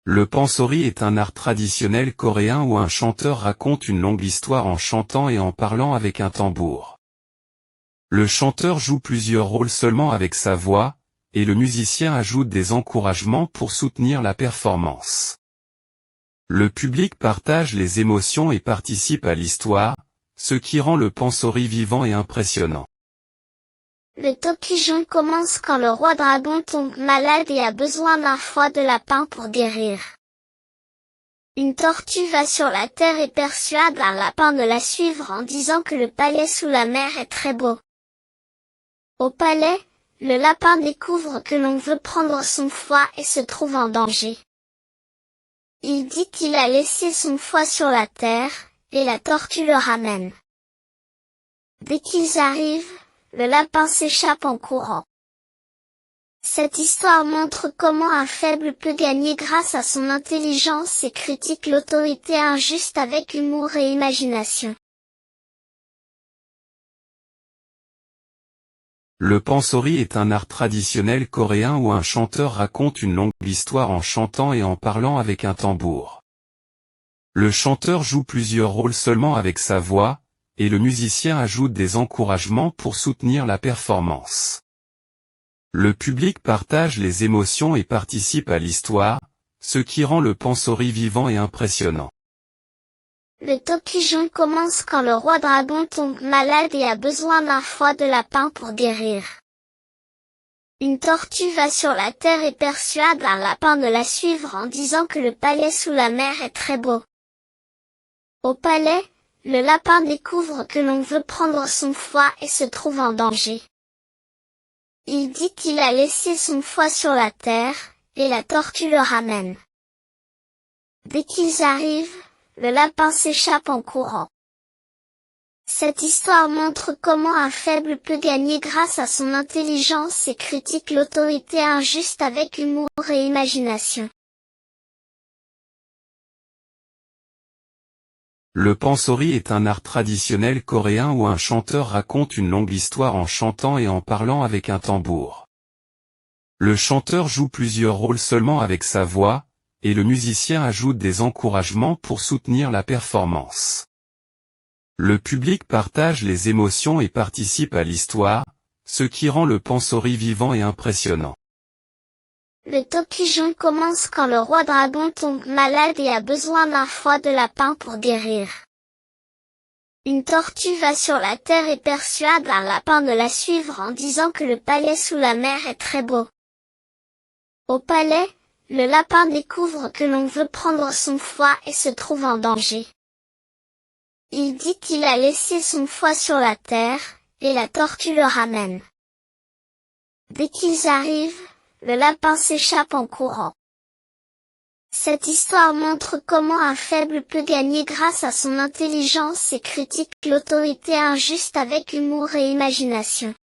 Le pansori est un art traditionnel coréen où un chanteur raconte une longue histoire en chantant et en parlant avec un tambour. Le chanteur joue plusieurs rôles seulement avec sa voix, et le musicien ajoute des encouragements pour soutenir la performance. Le public partage les émotions et participe à l'histoire, ce qui rend le pansori vivant et impressionnant. Le Tokijong commence quand le roi dragon tombe malade et a besoin d'un foie de lapin pour guérir. Une tortue va sur la terre et persuade un lapin de la suivre en disant que le palais sous la mer est très beau. Au palais, le lapin découvre que l'on veut prendre son foie et se trouve en danger. Il dit qu'il a laissé son foie sur la terre, et la tortue le ramène. Dès qu'ils arrivent, le lapin s'échappe en courant. Cette histoire montre comment un faible peut gagner grâce à son intelligence et critique l'autorité injuste avec humour et imagination. Le pansori est un art traditionnel coréen où un chanteur raconte une longue histoire en chantant et en parlant avec un tambour. Le chanteur joue plusieurs rôles seulement avec sa voix, et le musicien ajoute des encouragements pour soutenir la performance. Le public partage les émotions et participe à l'histoire, ce qui rend le pansori vivant et impressionnant. Le Tokijong commence quand le roi dragon tombe malade et a besoin d'un foie de lapin pour guérir. Une tortue va sur la terre et persuade un lapin de la suivre en disant que le palais sous la mer est très beau. Au palais, le lapin découvre que l'on veut prendre son foie et se trouve en danger. Il dit qu'il a laissé son foie sur la terre, et la tortue le ramène. Dès qu'ils arrivent, le lapin s'échappe en courant. Cette histoire montre comment un faible peut gagner grâce à son intelligence et critique l'autorité injuste avec humour et imagination. Le pansori est un art traditionnel coréen où un chanteur raconte une longue histoire en chantant et en parlant avec un tambour. Le chanteur joue plusieurs rôles seulement avec sa voix, et le musicien ajoute des encouragements pour soutenir la performance. Le public partage les émotions et participe à l'histoire, ce qui rend le pansori vivant et impressionnant. Le Tokijong commence quand le roi dragon tombe malade et a besoin d'un foie de lapin pour guérir. Une tortue va sur la terre et persuade un lapin de la suivre en disant que le palais sous la mer est très beau. Au palais, le lapin découvre que l'on veut prendre son foie et se trouve en danger. Il dit qu'il a laissé son foie sur la terre, et la tortue le ramène. Dès qu'ils arrivent, le lapin s'échappe en courant. Cette histoire montre comment un faible peut gagner grâce à son intelligence et critique l'autorité injuste avec humour et imagination.